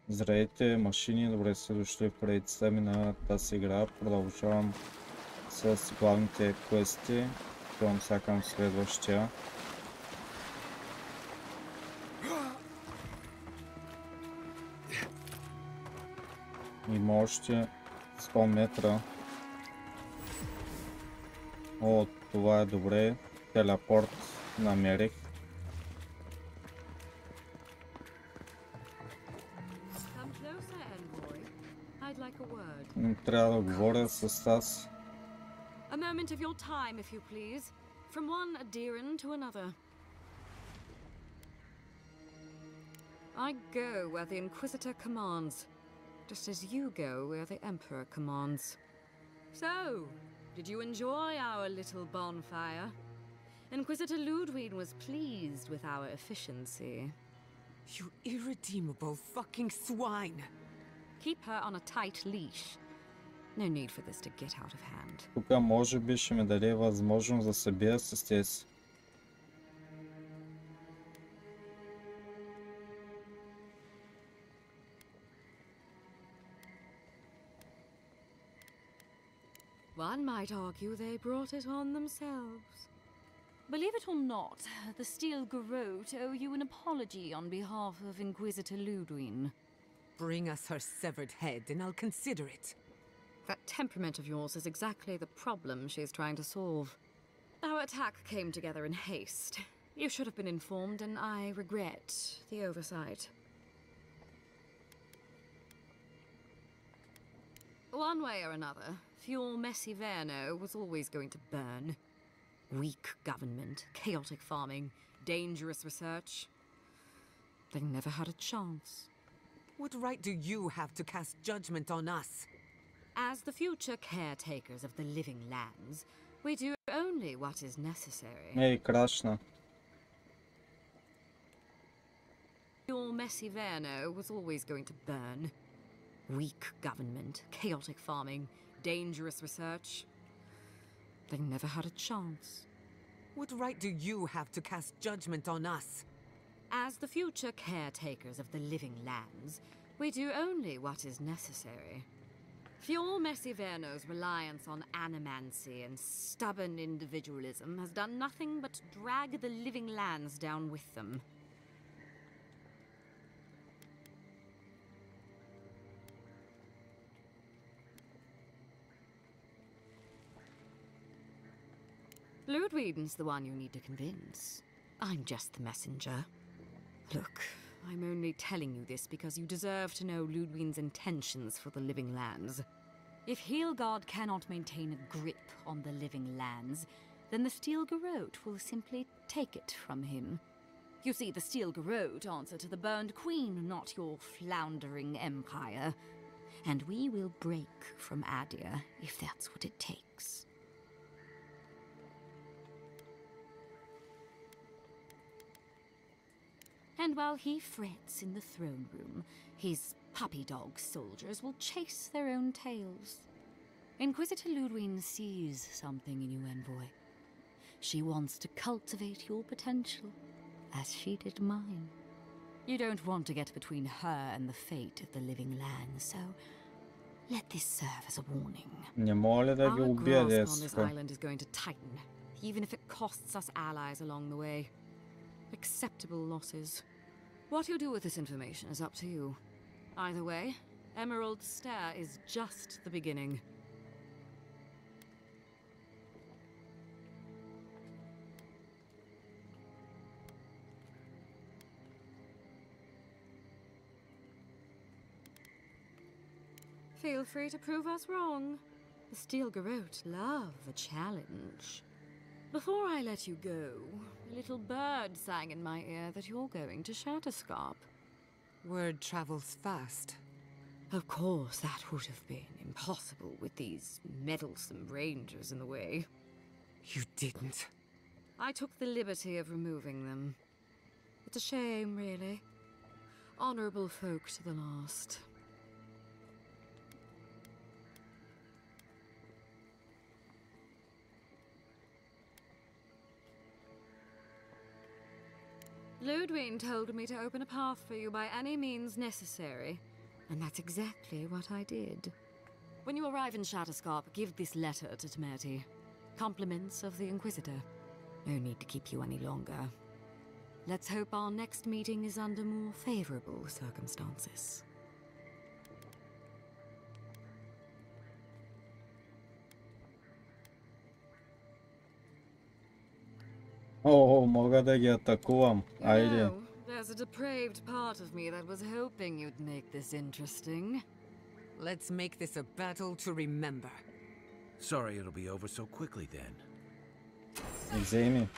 Здравейте, машини, добре сте дошли в поредицата ми на тази игра. Продължавам с главните квести. Пълно сега към следващия. Има още 100 метра. О, това е добре. Телепорт намерих. Трябва да говоря с Тас. A moment of your time, if you please. From one adherent to another. I go where the Inquisitor commands, just as you go where the Emperor commands. So, did you enjoy our little bonfire? Inquisitor Ludwig was pleased with our efficiency. You irredeemable fucking swine! Keep her on a tight leash. No need for this to get out of hand. Тук може би ще ми даде възможност да се бия с тези. One might argue they brought it on themselves. Believe it or not, the Steel Garrote owe you an apology on behalf of Inquisitor Ludwig. Bring us her severed head and I'll consider it. That temperament of yours is exactly the problem she is trying to solve. Our attack came together in haste. You should have been informed, and I regret the oversight. One way or another, your messy Verno was always going to burn. Weak government, chaotic farming, dangerous research. They never had a chance. What right do you have to cast judgment on us? As the future caretakers of the living lands, we do only what is necessary. Ей, крашна. Your messy Verno was always going to burn. Weak government, chaotic farming, dangerous research. They never had a chance. What right do you have to cast judgment on us? As the future caretakers of the living lands, we do only what is necessary. Your messy Verno's reliance on animancy and stubborn individualism has done nothing but drag the living lands down with them. Ludwig's the one you need to convince. I'm just the messenger. Look, I'm only telling you this because you deserve to know Ludwig's intentions for the living lands. If Heelgard cannot maintain a grip on the living lands, then the Steel Garrote will simply take it from him. You see, the Steel Garrote answer to the burned queen, not your floundering empire. And we will break from Adia if that's what it takes. And while he frets in the throne room, his puppy dog soldiers will chase their own tails. Inquisitor Ludwig sees something in you, envoy. She wants to cultivate your potential, as she did mine. You don't want to get between her and the fate of the living land, so let this serve as a warning. Не мога ли да ги убия Our grasp on this десха? island is going to tighten, even if it costs us allies along the way. Acceptable losses. What you do with this information is up to you. Either way, Emerald Stair is just the beginning. Feel free to prove us wrong. The Steel Garrote love a challenge. Before I let you go, a little bird sang in my ear that you're going to Shatterscarp. Word travels fast. Of course, that would have been impossible with these meddlesome rangers in the way. You didn't. I took the liberty of removing them. It's a shame, really. Honorable folk to the last. Ludwig told me to open a path for you by any means necessary. And that's exactly what I did. When you arrive in Shatterscarp, give this letter to Temerity. Compliments of the Inquisitor. No need to keep you any longer. Let's hope our next meeting is under more favorable circumstances. О, мога да ги атакувам. Айде. No, there's a depraved part of me that was hoping you'd make this interesting. Let's make this a battle to remember. Sorry it'll be over so quickly then. Вземи.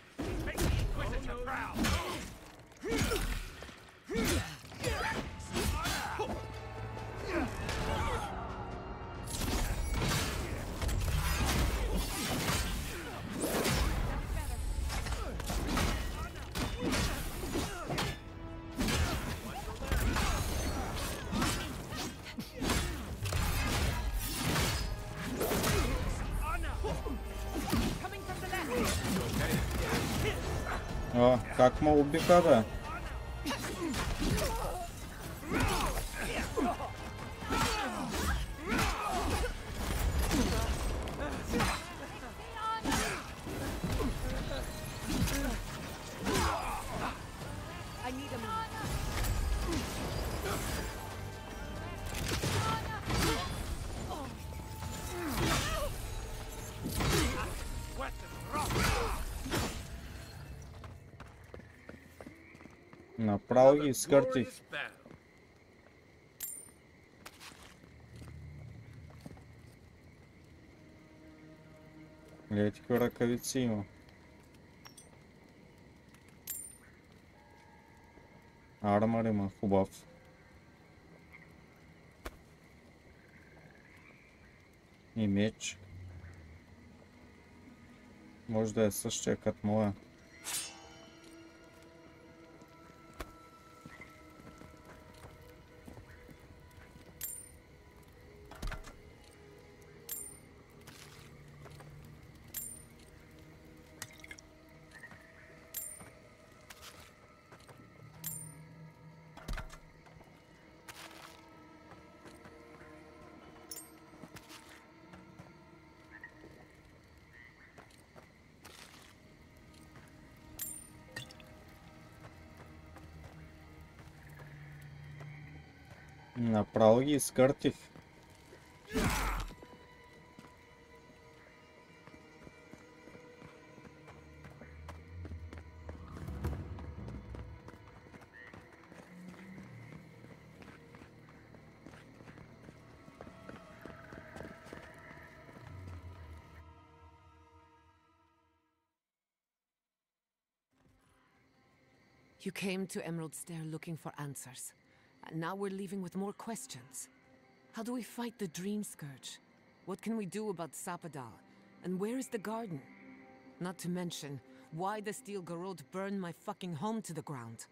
О, как ме убиха, бе? Направо ги изкъртих. Гледайте какви ръкавици има. Армър има хубав. И меч. Може да е същия като моя. Направо ги изкъртих. You came to Emerald Stair looking for answers. And now we're leaving with more questions. How do we fight the Dream Scourge? What can we do about Sapadal? And where is the garden? Not to mention, why the Steel Garrote burned my fucking home to the ground.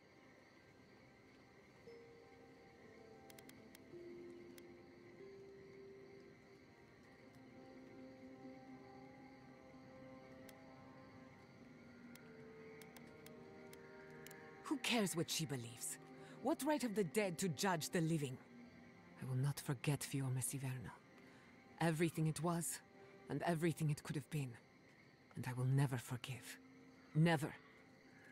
Who cares what she believes? What right have the dead to judge the living? I will not forget Fiume Siverna. Everything it was, and everything it could have been. And I will never forgive. Never.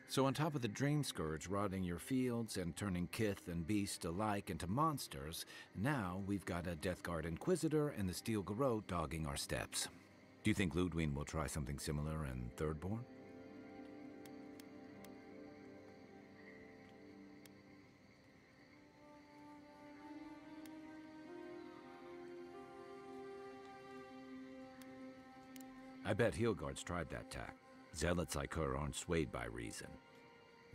So on top of the Dream Scourge rotting your fields and turning kith and beast alike into monsters, now we've got a Death Guard Inquisitor and the Steel Garrote dogging our steps. Do you think Ludwig will try something similar in Thirdborn? I bet Heelguard's tried that tack. Zealots like her aren't swayed by reason.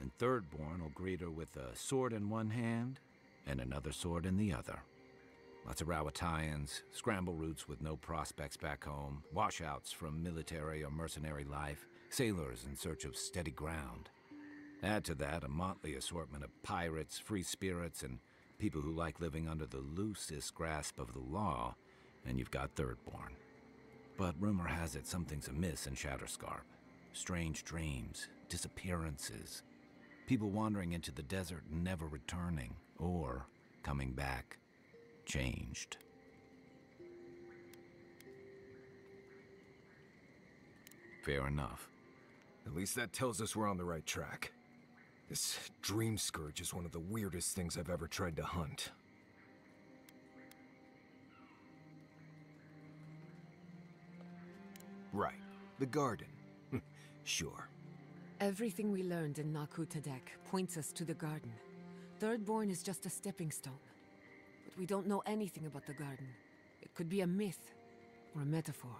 And Thirdborn will greet her with a sword in one hand and another sword in the other. Lots of Rawatayans, scramble routes with no prospects back home, washouts from military or mercenary life, sailors in search of steady ground. Add to that a motley assortment of pirates, free spirits, and people who like living under the loosest grasp of the law, and you've got Thirdborn. But rumor has it something's amiss in Shatterscarp. Strange dreams, disappearances, people wandering into the desert and never returning, or coming back. changed. Fair enough. At least that tells us we're on the right track. This dream scourge is one of the weirdest things I've ever tried to hunt. Right. The garden. Sure. Everything we learned in Naku Tadek points us to the garden. Thirdborn is just a stepping stone. But we don't know anything about the garden. It could be a myth or a metaphor.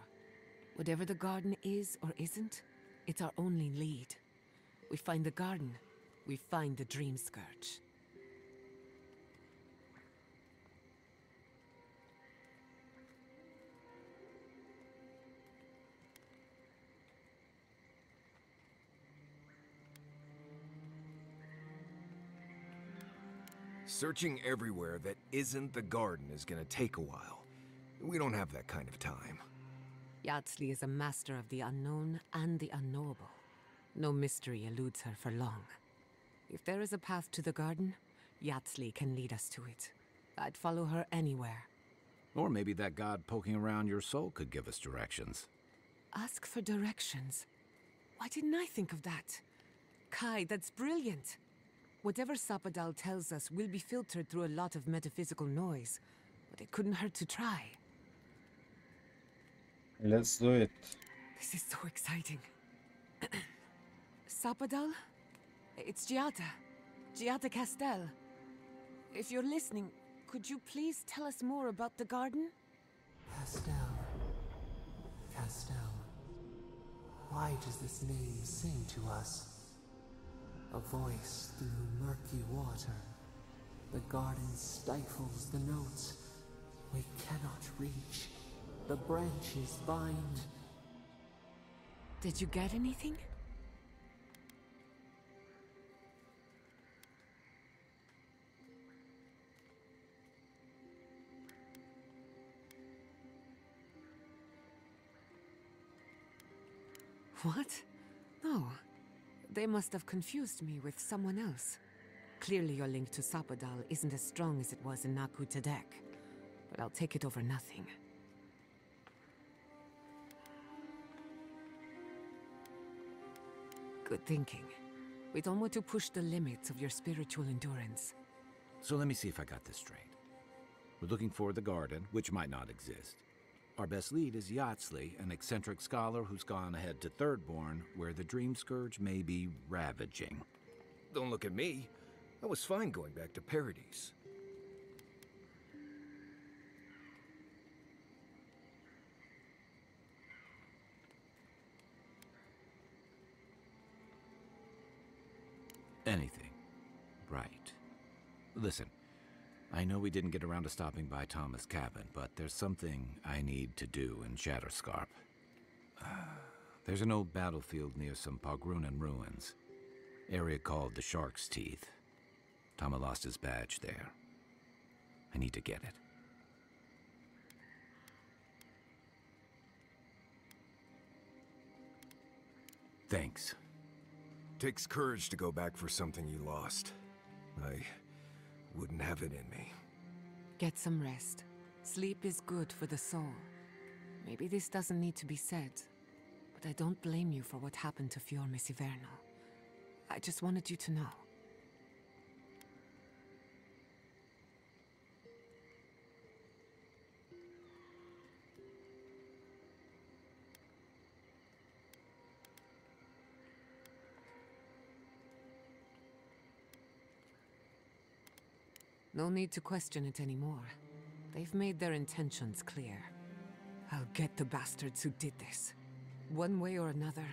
Whatever the garden is or isn't, it's our only lead. We find the garden, we find the dream scourge. Searching everywhere that isn't the garden is gonna take a while. We don't have that kind of time. Yatsley is a master of the unknown and the unknowable. No mystery eludes her for long. If there is a path to the garden, Yatsley can lead us to it. I'd follow her anywhere. Or maybe that god poking around your soul could give us directions. Ask for directions. Why didn't I think of that? Kai, that's brilliant. Whatever Sapadal tells us will be filtered through a lot of metaphysical noise, but it couldn't hurt to try. Let's do it. This is so exciting. Sapadal? It's Giada. Giada Castel. If you're listening, could you please tell us more about the garden? Castel. Castel. Why does this name sing to us? A voice through murky water. The garden stifles the notes. We cannot reach. The branches bind. Did you get anything? What? No. They must have confused me with someone else. Clearly your link to Sapadal isn't as strong as it was in Naku Tadek, but I'll take it over nothing. Good thinking. We don't want to push the limits of your spiritual endurance. So let me see if I got this straight. We're looking for the garden, which might not exist. Our best lead is Yatsley, an eccentric scholar who's gone ahead to Thirdborn, where the Dream Scourge may be ravaging. Don't look at me. I was fine going back to Paradise. Anything. Right. Listen, I know we didn't get around to stopping by Thomas' cabin, but there's something I need to do in Shatterscarp. There's an old battlefield near some Pogrunan ruins. Area called the Shark's Teeth. Tama lost his badge there. I need to get it. Thanks. Takes courage to go back for something you lost. I wouldn't have it in me. Get some rest. Sleep is good for the soul. Maybe this doesn't need to be said, but I don't blame you for what happened to Fior Messiverno. I just wanted you to know. No need to question it anymore. They've made their intentions clear. I'll get the bastards who did this. One way or another,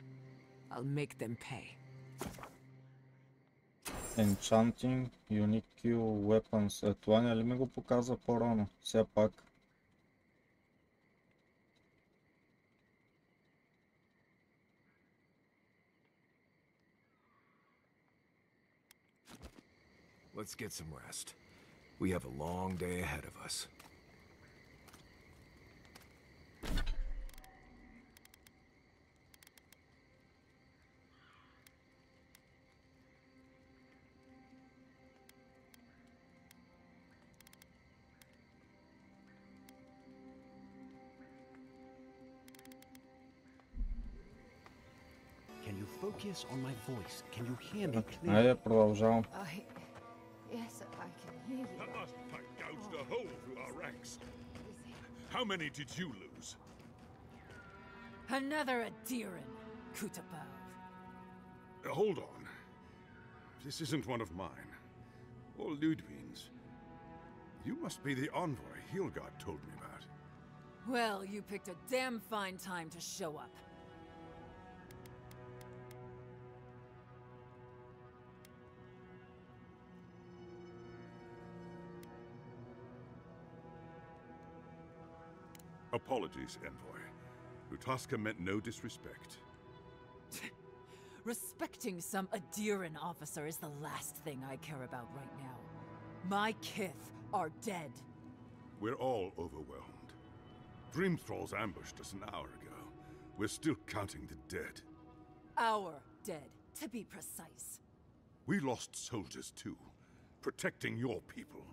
I'll make them pay. Enchanting Unique Weapons. Това не ли ми го показа по-рано? Все пак. Let's get some rest. We have a long day ahead of us. Focus on my voice. Can you hear me clearly? Айде, продължавам. Yes, I can hear you. That last fight gouged a hole through our ranks. How many did you lose? Another Adiran, Kutapov. Hold on. This isn't one of mine. Or Ludwig's. You must be the envoy Hilgard told me about. Well, you picked a damn fine time to show up. Apologies, envoy. Lutaska meant no disrespect. Respecting some Adiran officer is the last thing I care about right now. My kith are dead. We're all overwhelmed. Dream Thralls ambushed us an hour ago. We're still counting the dead. Our dead, to be precise. We lost soldiers too, protecting your people.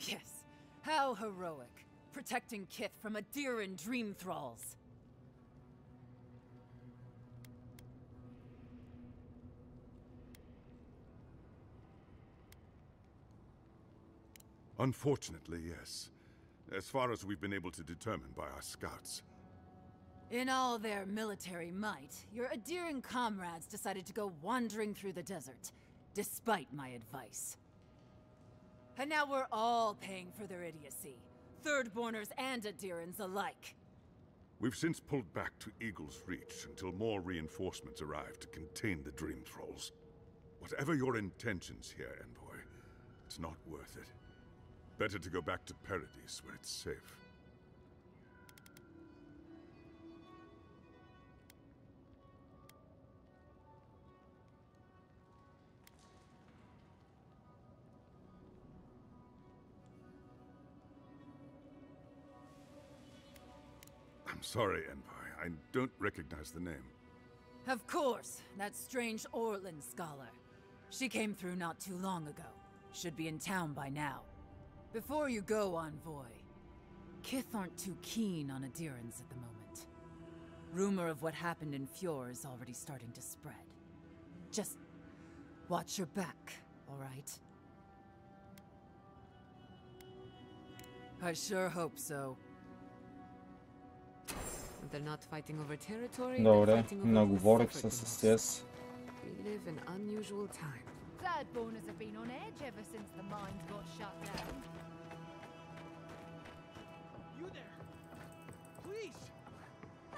Yes, how heroic. Protecting kith from Adiran Dream Thralls. Unfortunately, yes. As far as we've been able to determine by our scouts. In all their military might, your Adiran comrades decided to go wandering through the desert, despite my advice. And now we're all paying for their idiocy. Thirdborners and Adirans alike. We've since pulled back to Eagle's Reach until more reinforcements arrive to contain the Dream Thralls. Whatever your intentions here, Envoy, it's not worth it. Better to go back to Paradise where it's safe. I'm sorry, Envoy. I don't recognize the name. Of course, that strange Orlin scholar. She came through not too long ago. Should be in town by now. Before you go, Envoy, kith aren't too keen on Adirans at the moment. Rumor of what happened in Fjord is already starting to spread. Just watch your back, all right? I sure hope so. They're not fighting over territory. Добре, наговорих се с тях. We live in unusual times. Thirdborners have been on edge ever since the mines got shut down. You there? Please!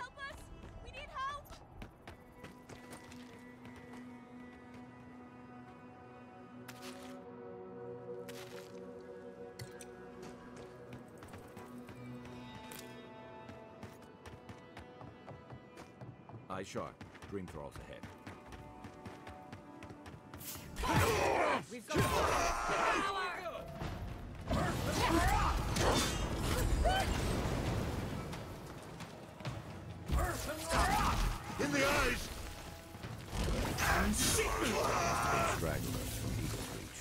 Help us! We need help! Eye shot. Dream Thralls ahead. We've got power! In the eyes! Stragglers from Eagle's Reach.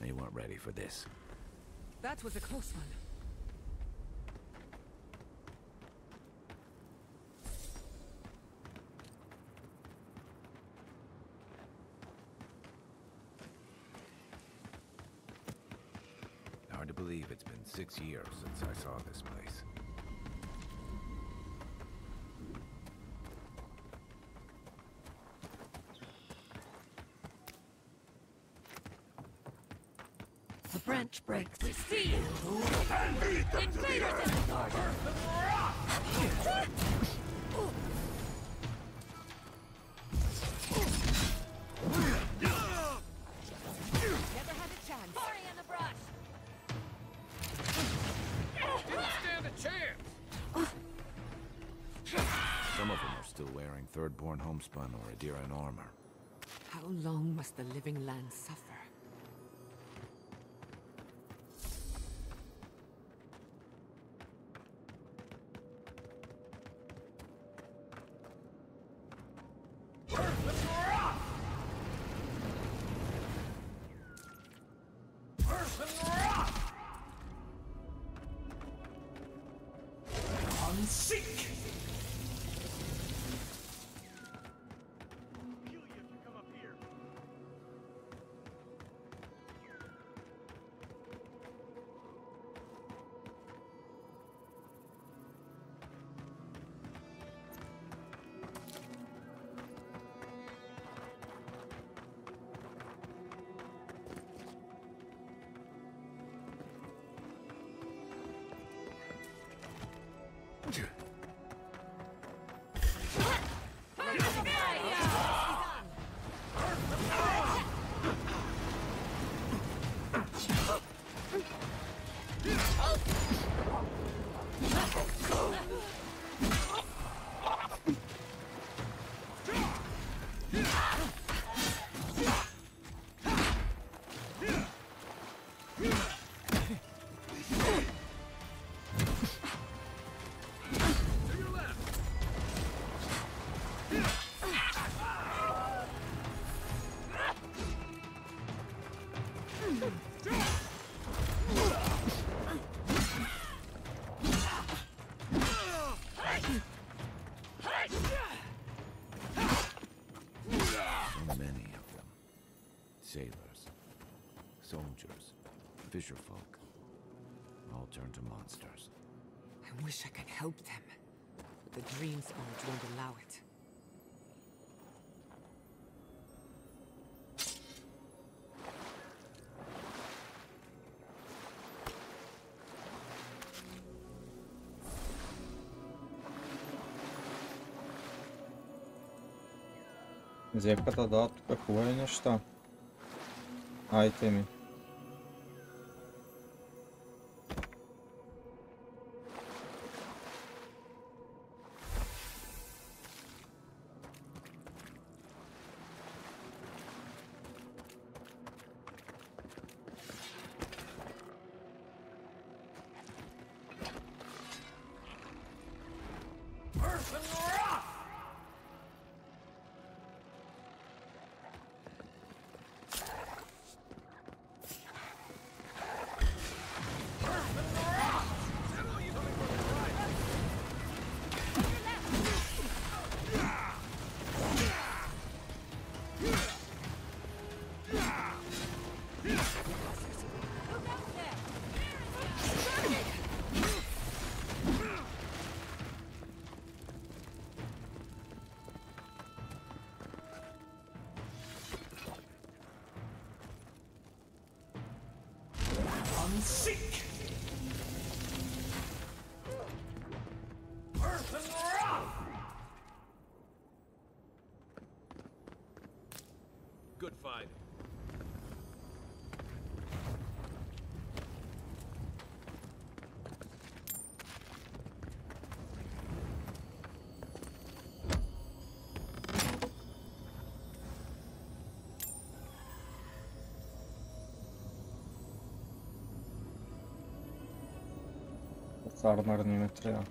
They weren't ready for this. That was a close one. Hard to believe it's been 6 years since I saw this place. The branch breaks. We see you! Invaders in the garden! Never had a chance. Party in the brush! Didn't stand a chance! Some of them are still wearing Thirdborn homespun or Adiran armor. How long must the living land suffer? Sailors, soldiers, fisherfolk, all turned to monsters. I wish I could help them, but the Dream Scourge won't allow it. Зевката дава тук хубави неща. Айтеми. Seek! Good fight. Armor не ме трябва.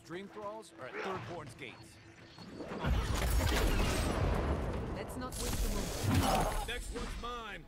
dream thralls are at Thirdborn's gates. Let's not waste the moment. Next one's mine.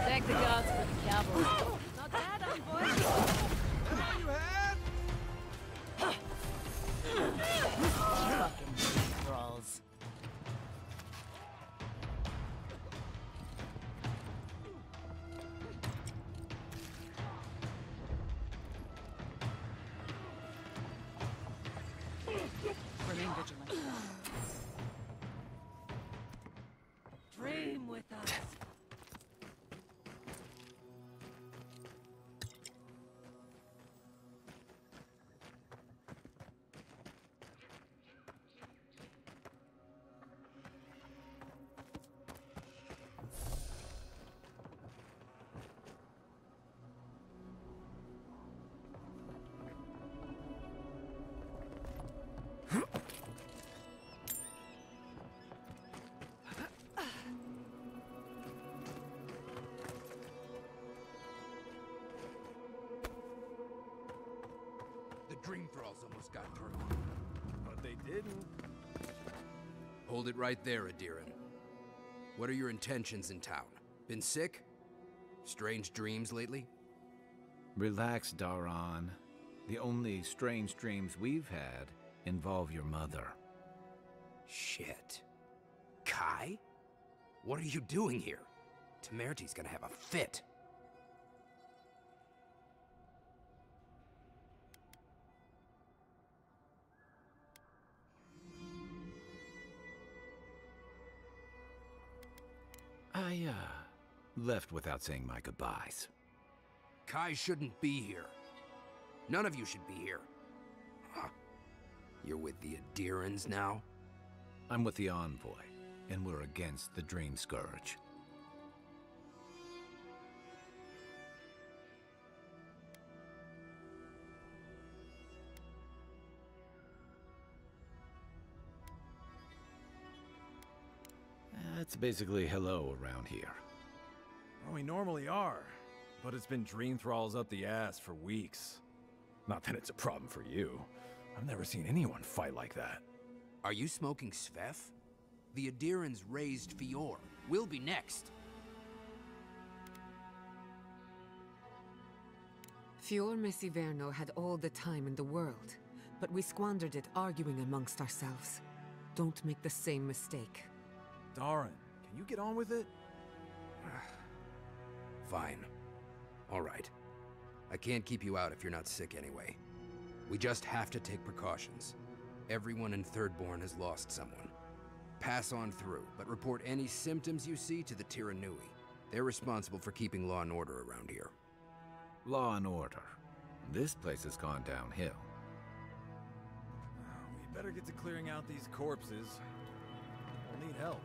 Thank the gods for the cavalry. Not bad, envoy. All you had? Fucking thralls. Remain vigilant. Dream with us. The dream thralls almost got through. But they didn't. Hold it right there, Adiran. What are your intentions in town? Been sick? Strange dreams lately? Relax, Daran. The only strange dreams we've had involve your mother. Shit. Kai? What are you doing here? Temerty's gonna have a fit. I, left without saying my goodbyes. Kai shouldn't be here. None of you should be here. Huh. You're with the Adirans now? I'm with the Envoy, and we're against the Dream Scourge. That's basically hello around here. Well, we normally are. But it's been dream thralls up the ass for weeks. Not that it's a problem for you. I've never seen anyone fight like that. Are you smoking Sveth? The Adirans raised Fior. We'll be next. Fior Messiverno had all the time in the world, but we squandered it arguing amongst ourselves. Don't make the same mistake. Daran, can you get on with it? Fine. All right. I can't keep you out if you're not sick anyway. We just have to take precautions. Everyone in Thirdborn has lost someone. Pass on through, but report any symptoms you see to the Tiranui. They're responsible for keeping law and order around here. Law and order. This place has gone downhill. We better get to clearing out these corpses. We'll need help.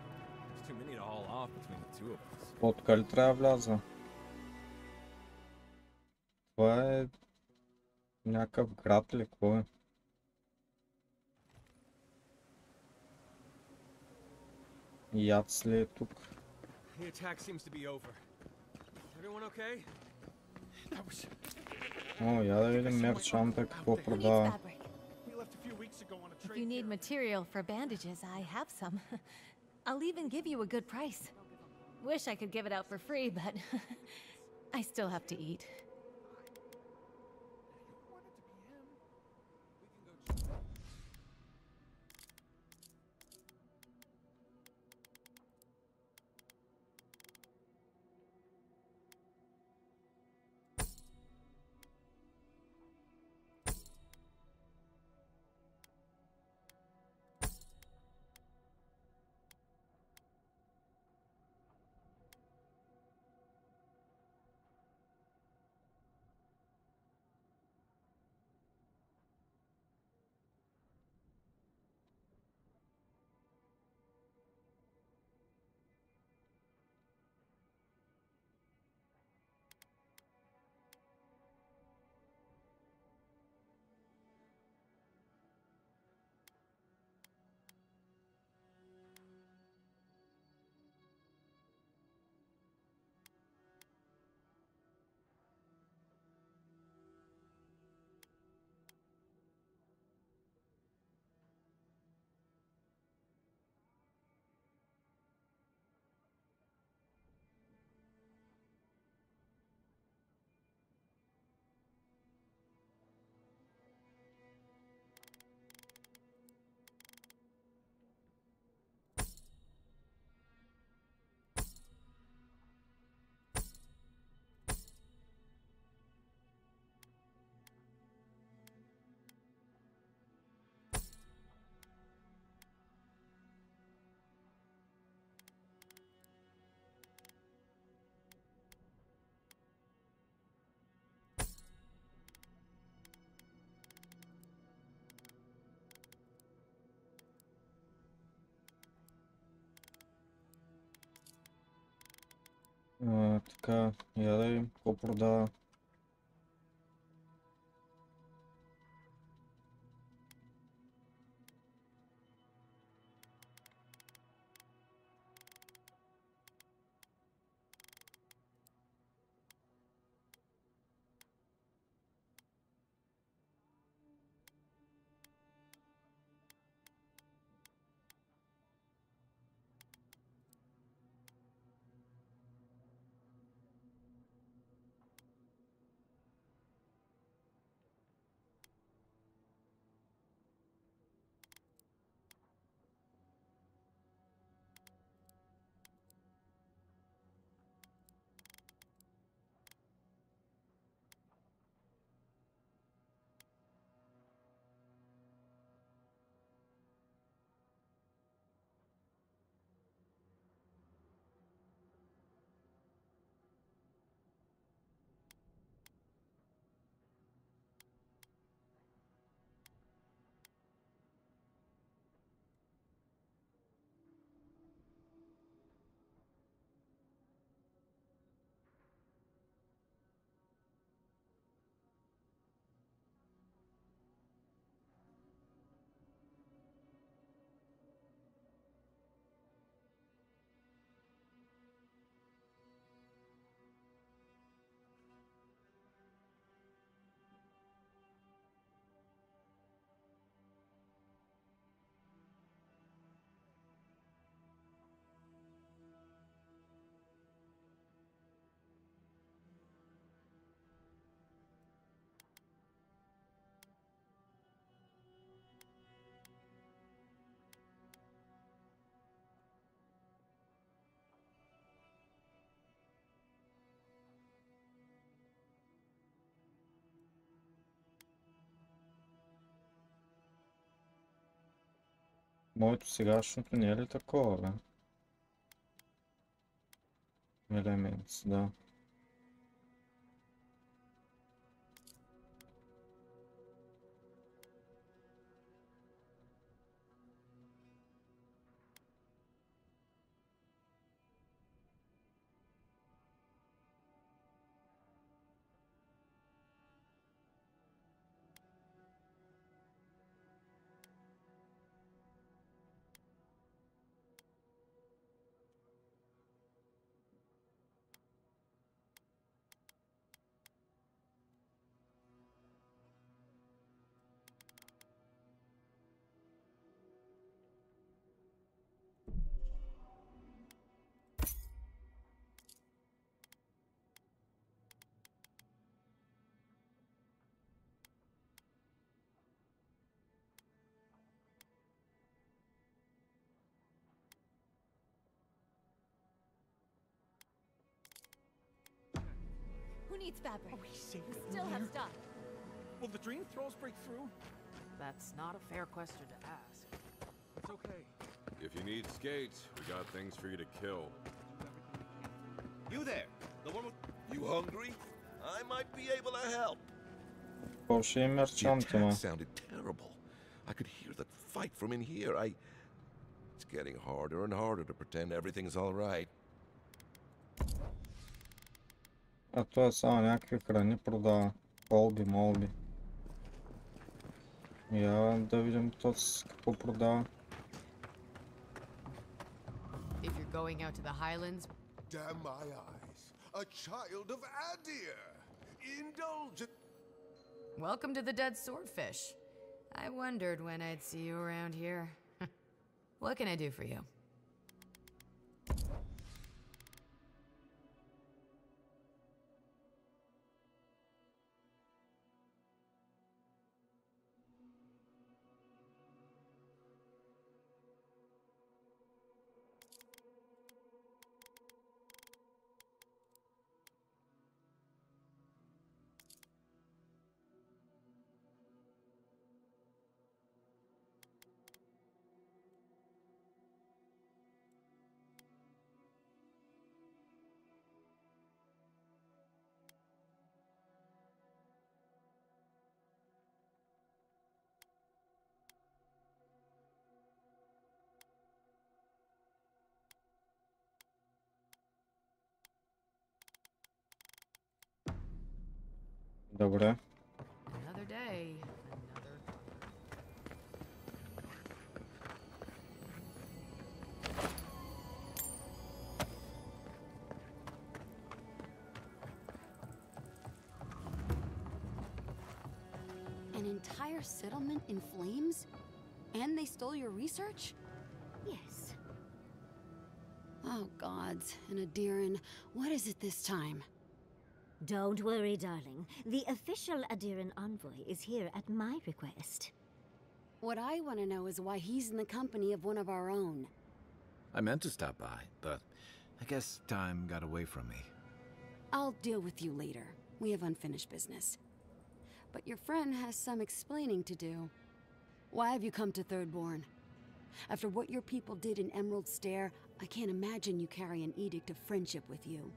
There's too many to haul off between the two of us. Откъде ли трябва да вляза? Това е някакъв град ли, какво е? Яц ли е тук? The attack seems to be over. Everyone okay? That was... О, я да видим мерчанта какво продава. We left a few weeks ago on a If trade you need here. material for bandages, I have some. I'll even give you a good price. Wish I could give it out for free, but I still have to eat. така, я да видим какво продава. Моето сегашното не е ли такова, бе? Елементс, да. Who needs fabric? Are we safe We in still have here? stuff. Will the dream throws break through? That's not a fair question to ask. It's okay. If you need skates, we got things for you to kill. You there, the one with... You hungry? I might be able to help. Повше мерчант има. Sounded terrible. I could hear the fight from in here. It's getting harder and harder to pretend everything's all right. А той само някакви храни продава. Колби, молби. Я да видим този какво продава. If you're going out to the highlands... Damn my eyes. A child of Adir. Indulge... Welcome to the Dead Swordfish. I wondered when I'd see you around here. What can I do for you? Добре. Another day. An entire settlement in flames? And they stole your research? Yes. Oh, gods. And Adiran, what is it this time? Don't worry, darling. The official Adiran envoy is here at my request. What I want to know is why he's in the company of one of our own. I meant to stop by, but I guess time got away from me. I'll deal with you later. We have unfinished business. But your friend has some explaining to do. Why have you come to Thirdborn? After what your people did in Emerald Stair, I can't imagine you carry an edict of friendship with you.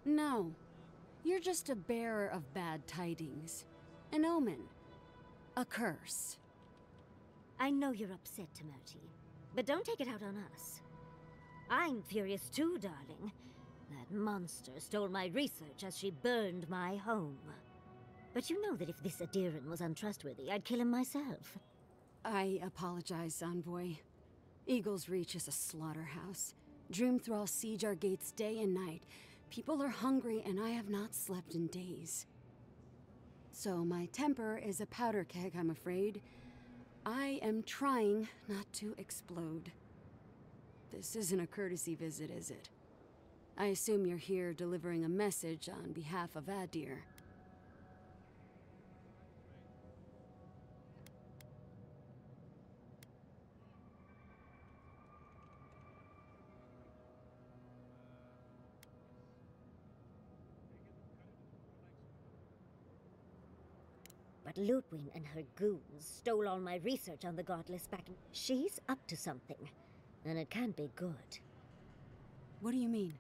No. You're just a bearer of bad tidings. An omen. A curse. I know you're upset, Timoti, but don't take it out on us. I'm furious too, darling. That monster stole my research as she burned my home. But you know that if this Adiran was untrustworthy, I'd kill him myself. I apologize, Envoy. Eagle's Reach is a slaughterhouse. Dreamthralls siege our gates day and night. People are hungry, and I have not slept in days. So my temper is a powder keg, I'm afraid. I am trying not to explode. This isn't a courtesy visit, is it? I assume you're here delivering a message on behalf of Adir. But Ludwin and her goons stole all my research on the Godless back. She's up to something, and it can't be good. What do you mean?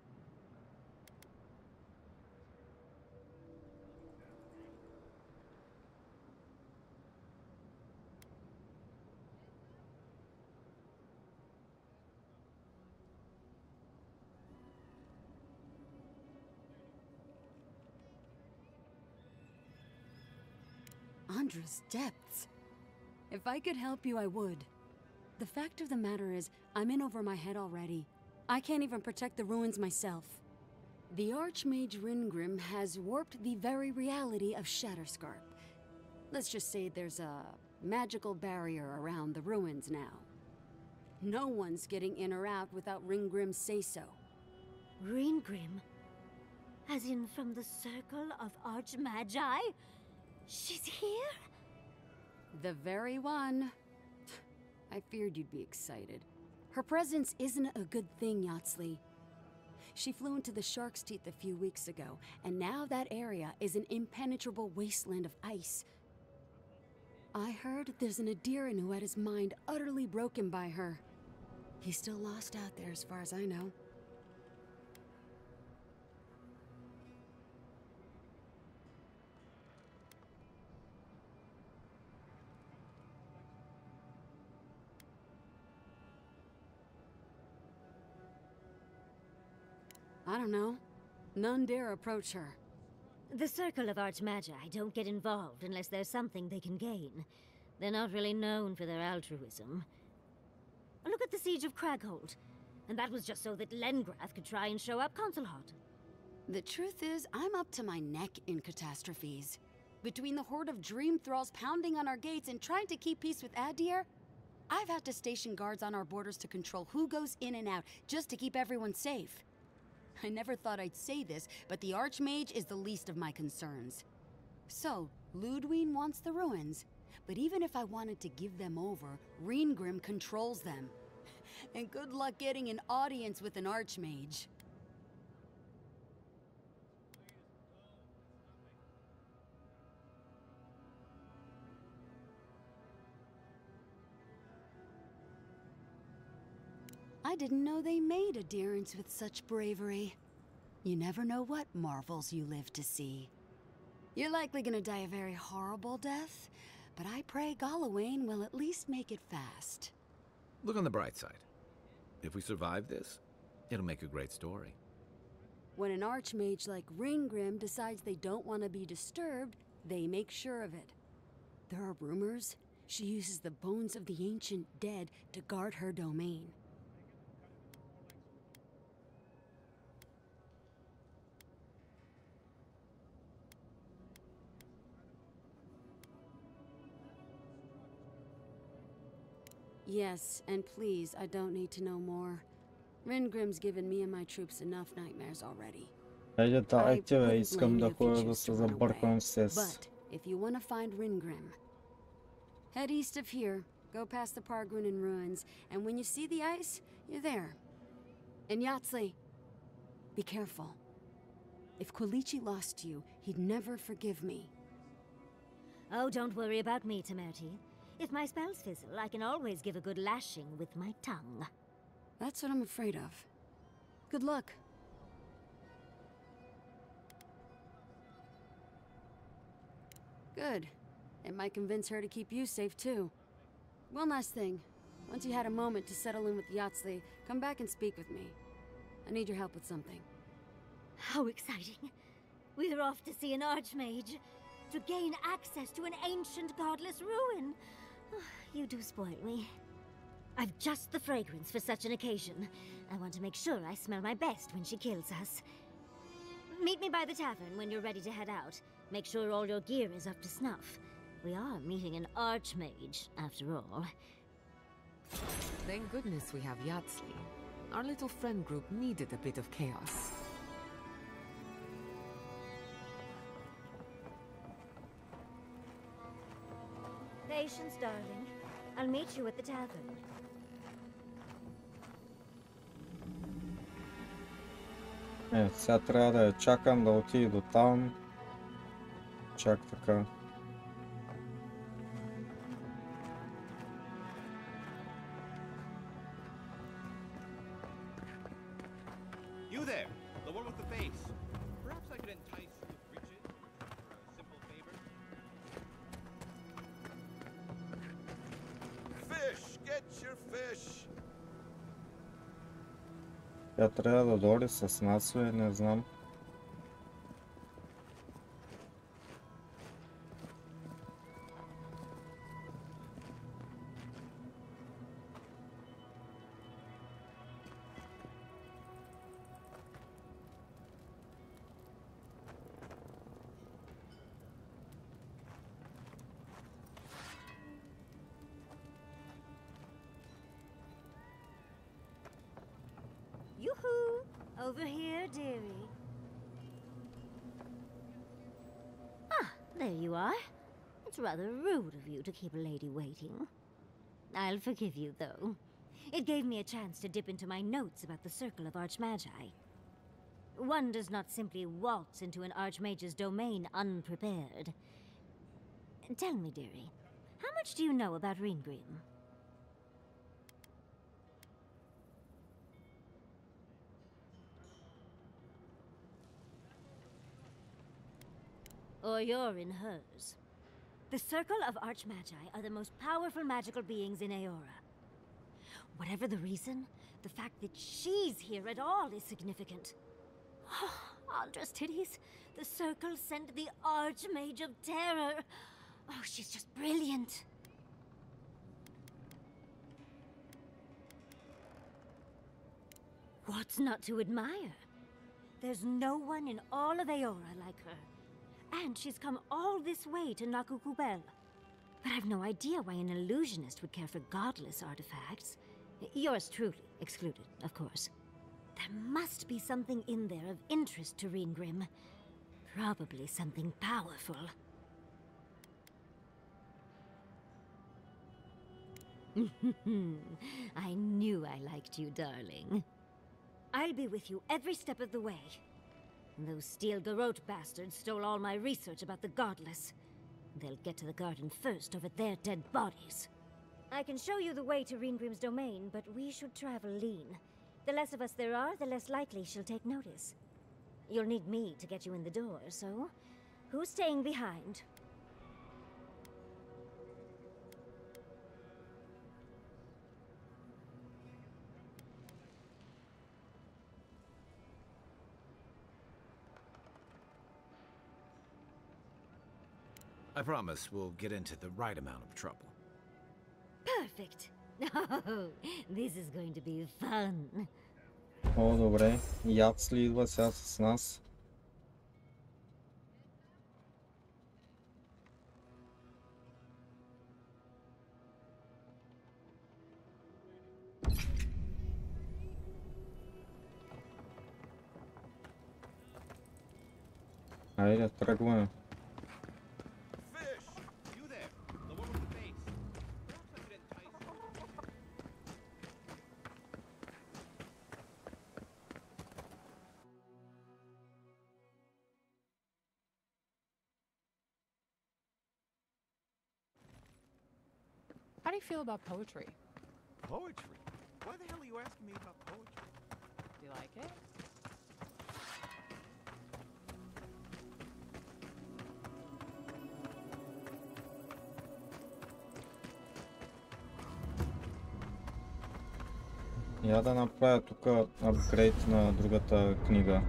Andra's depths. If I could help you, I would. The fact of the matter is, I'm in over my head already. I can't even protect the ruins myself. The Archmage Ringrim has warped the very reality of Shatterscarp. Let's just say there's a magical barrier around the ruins now. No one's getting in or out without Ringgrim's say-so. Ringgrim? As in from the Circle of Archmagi? She's here? The very one. I feared you'd be excited. Her presence isn't a good thing, Yatsley. She flew into the Shark's Teeth a few weeks ago, and now that area is an impenetrable wasteland of ice. I heard there's an Adiran who had his mind utterly broken by her. He's still lost out there as far as I know. I don't know. None dare approach her. The Circle of Archmagi don't get involved unless there's something they can gain. They're not really known for their altruism. Look at the Siege of Craghold. And that was just so that Lengrath could try and show up Consulhot. The truth is, I'm up to my neck in catastrophes. Between the horde of dream thralls pounding on our gates and trying to keep peace with Adir, I've had to station guards on our borders to control who goes in and out, just to keep everyone safe. I never thought I'd say this, but the Archmage is the least of my concerns. So, Ludwin wants the ruins, but even if I wanted to give them over, Ringrim controls them. And good luck getting an audience with an Archmage. I didn't know they made adherents with such bravery. You never know what marvels you live to see. You're likely gonna die a very horrible death, but I pray Galawain will at least make it fast. Look on the bright side. If we survive this, it'll make a great story. When an archmage like Ringrim decides they don't want to be disturbed, they make sure of it. There are rumors she uses the bones of the ancient dead to guard her domain. Yes, and please, I don't need to know more. Ringrim's given me and my troops enough nightmares already. Хайде, дайте, бе, искам да ходя да се забърквам с... But if you want to find Ringrim, head east of here, go past the Pargunin ruins, and when you see the ice, you're there. And Yatsley, be careful. If Quilichi lost you, he'd never forgive me. Oh, don't worry about me, Temerti. If my spells fizzle, I can always give a good lashing with my tongue. That's what I'm afraid of. Good luck. Good. It might convince her to keep you safe, too. One last thing. Once you had a moment to settle in with Yatsley, come back and speak with me. I need your help with something. How exciting. We're off to see an archmage. To gain access to an ancient godless ruin. You do spoil me. I've just the fragrance for such an occasion. I want to make sure I smell my best when she kills us. Meet me by the tavern when you're ready to head out. Make sure all your gear is up to snuff. We are meeting an archmage, after all. Thank goodness we have Yatsley. Our little friend group needed a bit of chaos. Patience, darling. I'll meet you at the tavern. Сега трябва да я чакам да отиде до там. Чак така. You there, the one with the face. Perhaps I could entice you with riches for a simple favor. Fish! Get your fish! Тя трябва да дойде с нас, бе, не знам. Yoo-hoo! Over here, dearie. Ah, there you are. It's rather rude of you to keep a lady waiting. I'll forgive you, though. It gave me a chance to dip into my notes about the Circle of Archmagi. One does not simply waltz into an Archmage's domain unprepared. Tell me, dearie, how much do you know about Ringrim? Or you're in hers. The Circle of Archmagi are the most powerful magical beings in Aora. Whatever the reason, the fact that she's here at all is significant. Andra's titties, the Circle sent the Archmage of Terror. Oh, she's just brilliant. What's not to admire? There's no one in all of Aora like her. And she's come all this way to Nakukubel. But I've no idea why an illusionist would care for godless artifacts. Yours truly excluded, of course. There must be something in there of interest to Ringrim. Probably something powerful. I knew I liked you, darling. I'll be with you every step of the way. Those Steel Garrote bastards stole all my research about the Godless. They'll get to the garden first over their dead bodies. I can show you the way to Ringrim's domain, but we should travel lean. The less of us there are, the less likely she'll take notice. You'll need me to get you in the door, so who's staying behind? I promise we'll get into the right amount of trouble. Perfect. Oh, this is going to be fun. О, добре. Яц ли идва сега с нас? Айде, тръгваме. You there, the one with the face. Perhaps I could entice you. How do you feel about poetry? Poetry? Why the hell are you asking me about poetry? Do you like it? Я да направя тук апгрейд на другата книга.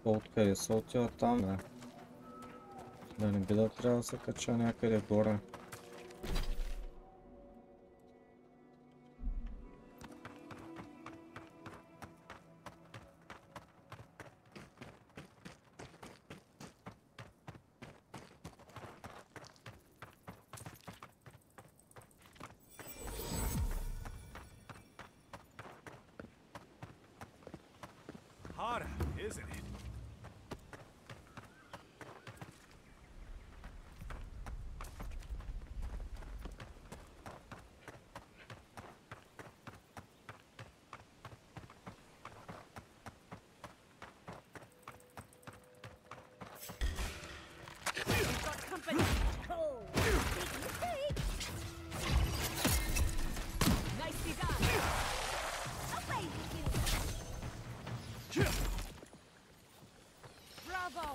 Откъде се отива там, да? Да не би да трябва да се кача някъде горе. Hot out, isn't it? You've got company. Oh, big mistake. Nicely done. Away with you. Bravo!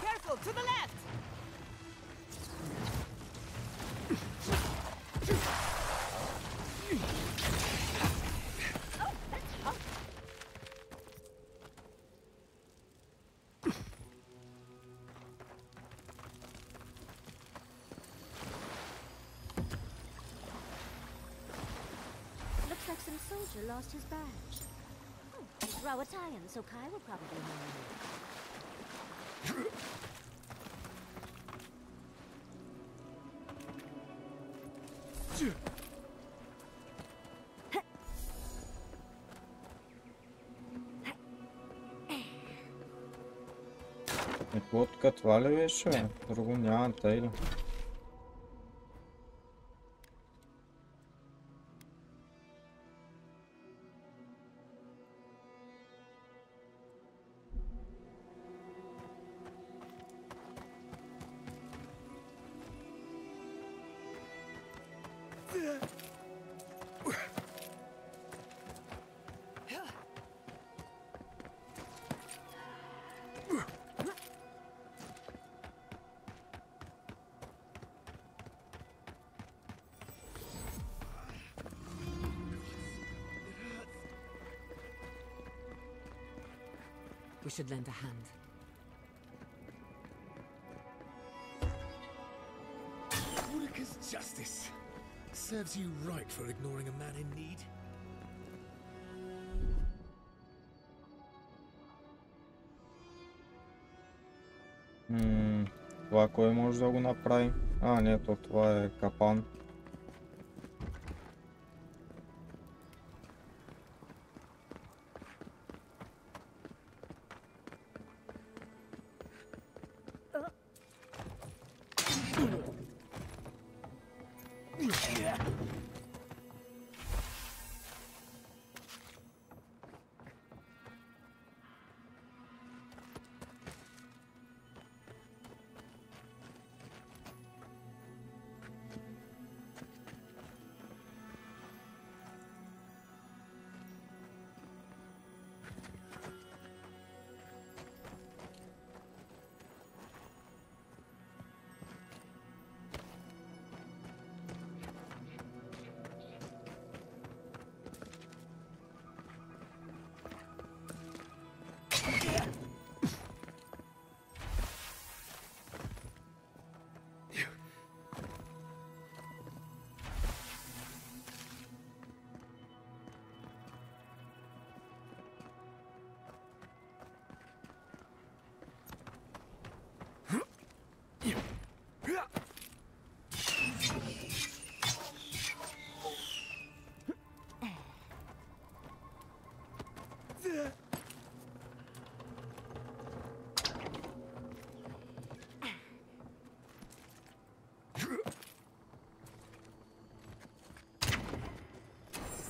Careful, to the left! Looks like some soldier lost his badge. Oh, it's raw Italian, so Kai will probably know him. Какво така това ли беше, бе? Друго няма, тъй ли? We should lend a hand. Woodacre's justice. Serves you right for ignoring a man in need. Това кой може да го направи? А, не, то това е капан.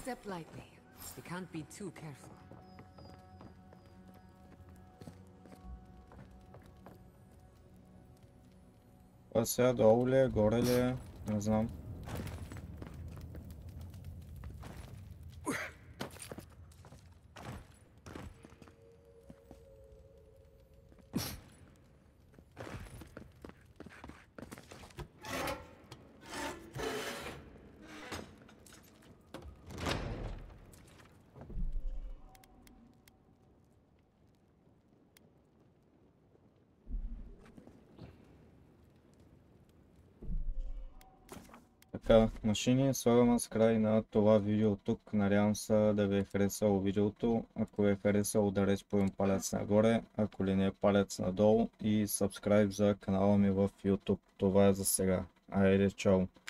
Step lightly. You can't be too careful. Това сега долу ли е, горе ли е? Не знам. Така, машини, слагам с край на това видео тук. Надявам се да ви е харесало видеото. Ако ви е харесало, ударете по един палец нагоре, ако ли не е палец надолу и subscribe за канала ми в YouTube. Това е за сега. Айде, чао!